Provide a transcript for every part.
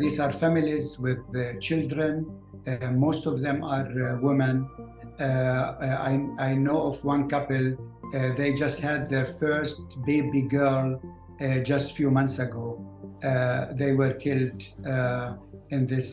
These are families with children. Most of them are women. I know of one couple. They just had their first baby girl just a few months ago. They were killed in this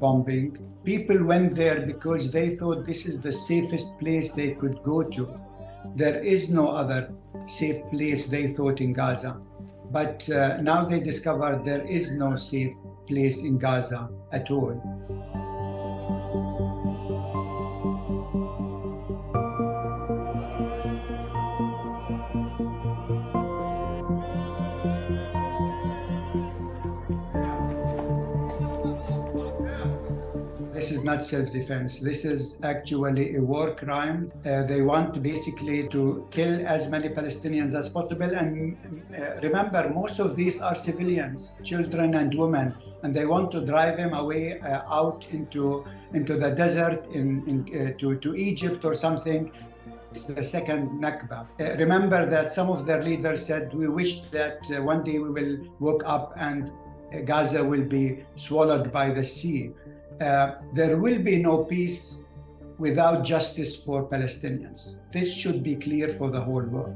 bombing. People went there because they thought this is the safest place they could go to. There is no other safe place, they thought, in Gaza. But now they discover there is no safe place in Gaza at all. This is not self-defense. This is actually a war crime. They want basically to kill as many Palestinians as possible. And remember, most of these are civilians, children and women, and they want to drive them away out into the desert, to Egypt or something. It's the second Nakba. Remember that some of their leaders said, we wish that one day we will wake up and Gaza will be swallowed by the sea. There will be no peace without justice for Palestinians. This should be clear for the whole world.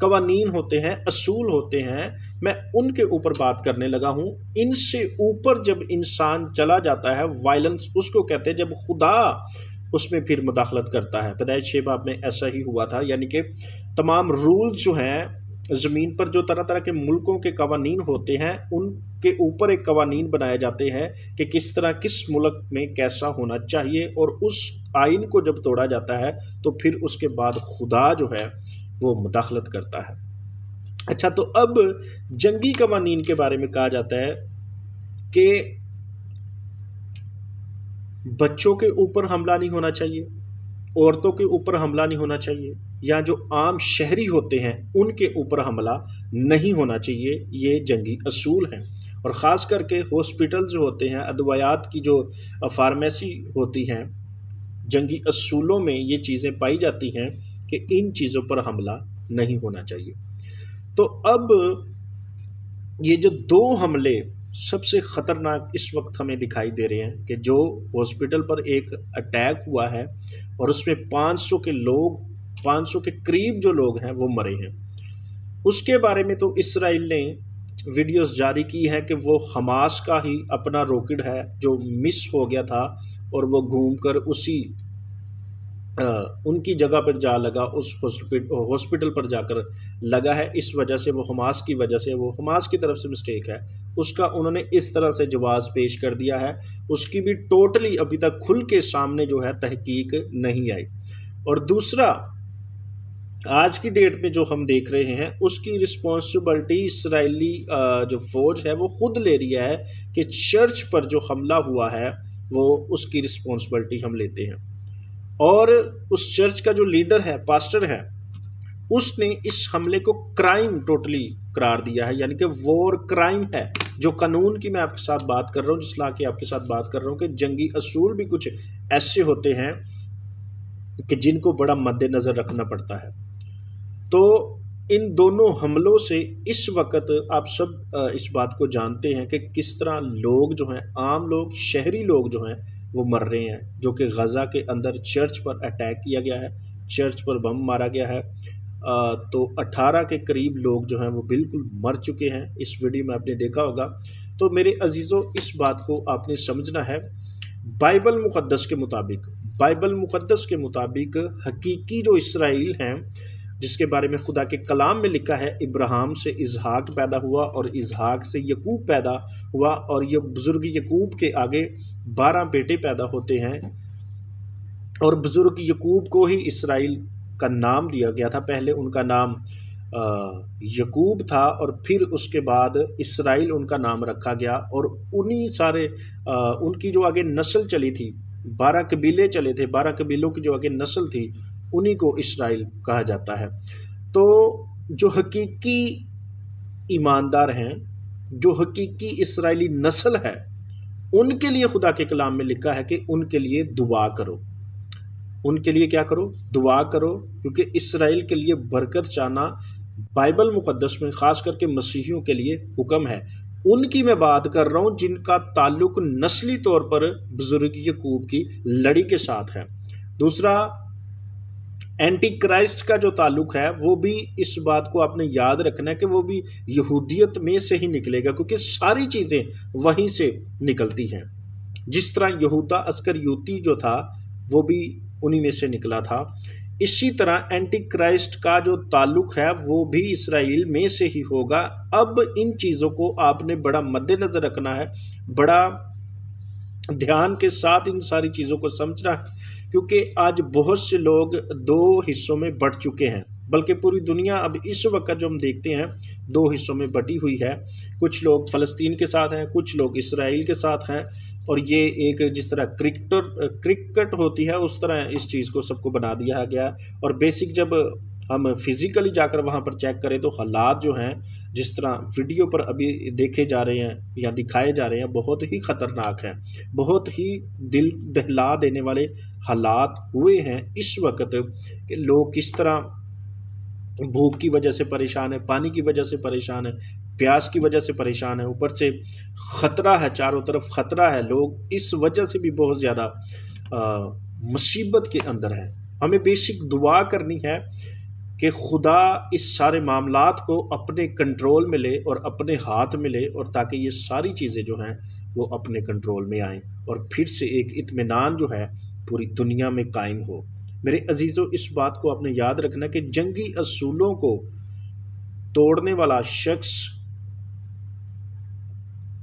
قوانین ہوتے ہیں، اصول ہوتے ہیں، میں ان کے اوپر بات کرنے لگا ہوں۔ ان سے اوپر جب انسان چلا جاتا ہے، وائلنس اس کو کہتے ہیں جب خدا اس میں پھر مداخلت کرتا ہے۔ پیدائش 6 باب میں ایسا ہی ہوا تھا، یعنی کہ تمام رولز جو ہیں زمین پر، جو طرح طرح کے ملکوں کے قوانین ہوتے ہیں، ان کے اوپر ایک قوانین بنائے جاتے ہیں کہ کس طرح کس ملک میں کیسا ہونا چاہیے، اور اس آئین کو جب توڑا جاتا ہے تو پھر اس کے بعد خدا جو ہے وہ مداخلت کرتا ہے۔ اچھا، تو اب جنگی قوانین کے بارے میں کہا جاتا ہے کہ بچوں کے اوپر حملہ نہیں ہونا چاہیے، عورتوں کے اوپر حملہ نہیں ہونا چاہیے، یا جو عام شہری ہوتے ہیں ان کے اوپر حملہ نہیں ہونا چاہیے۔ یہ جنگی اصول ہیں، اور خاص کر کے ہاسپٹل جو ہوتے ہیں، ادویات کی جو فارمیسی ہوتی ہیں، جنگی اصولوں میں یہ چیزیں پائی جاتی ہیں کہ ان چیزوں پر حملہ نہیں ہونا چاہیے۔ تو اب یہ جو 2 حملے سب سے خطرناک اس وقت ہمیں دکھائی دے رہے ہیں، کہ جو ہاسپٹل پر ایک اٹیک ہوا ہے اور اس میں 500 کے قریب جو لوگ ہیں وہ مرے ہیں، اس کے بارے میں تو اسرائیل نے ویڈیوز جاری کی ہے کہ وہ حماس کا ہی اپنا راکٹ ہے جو مس ہو گیا تھا، اور وہ گھوم کر اسی ان کی جگہ پر جا لگا، اس ہاسپٹل پر جا کر لگا ہے۔ اس وجہ سے وہ حماس کی وجہ سے، وہ حماس کی طرف سے مسٹیک ہے، اس کا انہوں نے اس طرح سے جواز پیش کر دیا ہے۔ اس کی بھی ٹوٹلی ابھی تک کھل کے سامنے جو ہے تحقیق نہیں آئی۔ اور دوسرا، آج کی ڈیٹ میں جو ہم دیکھ رہے ہیں، اس کی رسپانسبلٹی اسرائیلی جو فوج ہے وہ خود لے رہی ہے کہ چرچ پر جو حملہ ہوا ہے وہ اس کی رسپانسبلٹی ہم لیتے ہیں، اور اس چرچ کا جو لیڈر ہے، پاسٹر ہے، اس نے اس حملے کو کرائم ٹوٹلی قرار دیا ہے، یعنی کہ وار کرائم ہے۔ جو قانون کی میں آپ کے ساتھ بات کر رہا ہوں، جس لا کے آپ کے ساتھ بات کر رہا ہوں، کہ جنگی اصول بھی کچھ ایسے ہوتے ہیں کہ جن کو بڑا مد نظر رکھنا پڑتا ہے۔ تو ان دونوں حملوں سے اس وقت آپ سب اس بات کو جانتے ہیں کہ کس طرح لوگ جو ہیں، عام لوگ، شہری لوگ جو ہیں وہ مر رہے ہیں، جو کہ غزہ کے اندر چرچ پر اٹیک کیا گیا ہے، چرچ پر بم مارا گیا ہے۔ تو 18 کے قریب لوگ جو ہیں وہ بالکل مر چکے ہیں، اس ویڈیو میں آپ نے دیکھا ہوگا۔ تو میرے عزیزوں، اس بات کو آپ نے سمجھنا ہے، بائبل مقدس کے مطابق حقیقی جو اسرائیل ہیں، جس کے بارے میں خدا کے کلام میں لکھا ہے، ابراہیم سے اسحاق پیدا ہوا، اور اسحاق سے یعقوب پیدا ہوا، اور یہ بزرگ یعقوب کے آگے 12 بیٹے پیدا ہوتے ہیں، اور بزرگ یعقوب کو ہی اسرائیل کا نام دیا گیا تھا۔ پہلے ان کا نام یعقوب تھا، اور پھر اس کے بعد اسرائیل ان کا نام رکھا گیا، اور انہی سارے ان کی جو آگے نسل چلی تھی، 12 قبیلے چلے تھے، 12 قبیلوں کی جو آگے نسل تھی، انہی کو اسرائیل کہا جاتا ہے۔ تو جو حقیقی ایماندار ہیں، جو حقیقی اسرائیلی نسل ہے، ان کے لیے خدا کے کلام میں لکھا ہے کہ ان کے لیے دعا کرو۔ ان کے لیے کیا کرو؟ دعا کرو، کیونکہ اسرائیل کے لیے برکت چاہنا بائبل مقدس میں خاص کر کے مسیحیوں کے لیے حکم ہے۔ ان کی میں بات کر رہا ہوں جن کا تعلق نسلی طور پر بزرگ یعقوب کی لڑی کے ساتھ ہے۔ دوسرا، اینٹی کرائسٹ کا جو تعلق ہے، وہ بھی اس بات کو آپ نے یاد رکھنا ہے کہ وہ بھی یہودیت میں سے ہی نکلے گا، کیونکہ ساری چیزیں وہیں سے نکلتی ہیں۔ جس طرح یہودا اسکریوتی جو تھا وہ بھی انہی میں سے نکلا تھا، اسی طرح اینٹی کرائسٹ کا جو تعلق ہے وہ بھی اسرائیل میں سے ہی ہوگا۔ اب ان چیزوں کو آپ نے بڑا مد نظر رکھنا ہے، بڑا دھیان کے ساتھ ان ساری چیزوں کو سمجھنا ہے، کیونکہ آج بہت سے لوگ 2 حصوں میں بٹ چکے ہیں، بلکہ پوری دنیا اب اس وقت جو ہم دیکھتے ہیں 2 حصوں میں بٹی ہوئی ہے۔ کچھ لوگ فلسطین کے ساتھ ہیں، کچھ لوگ اسرائیل کے ساتھ ہیں، اور یہ ایک جس طرح کرکٹ ہوتی ہے اس طرح اس چیز کو سب کو بنا دیا گیا۔ اور بیسک جب ہم فزیکلی جا کر وہاں پر چیک کریں تو حالات جو ہیں جس طرح ویڈیو پر ابھی دیکھے جا رہے ہیں یا دکھائے جا رہے ہیں بہت ہی خطرناک ہیں، بہت ہی دل دہلا دینے والے حالات ہوئے ہیں اس وقت، کہ لوگ کس طرح بھوک کی وجہ سے پریشان ہے، پانی کی وجہ سے پریشان ہے، پیاس کی وجہ سے پریشان ہے، اوپر سے خطرہ ہے، چاروں طرف خطرہ ہے، لوگ اس وجہ سے بھی بہت زیادہ مصیبت کے اندر ہیں۔ ہمیں بیسک دعا کرنی ہے کہ خدا اس سارے معاملات کو اپنے کنٹرول میں لے اور اپنے ہاتھ میں لے، اور تاکہ یہ ساری چیزیں جو ہیں وہ اپنے کنٹرول میں آئیں اور پھر سے ایک اطمینان جو ہے پوری دنیا میں قائم ہو۔ میرے عزیزو، اس بات کو آپ نے یاد رکھنا کہ جنگی اصولوں کو توڑنے والا شخص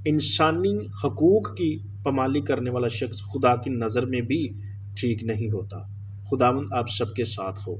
انسانی حقوق کی پامالی کرنے والا شخص خدا کی نظر میں بھی ٹھیک نہیں ہوتا۔ خداوند آپ سب کے ساتھ ہو۔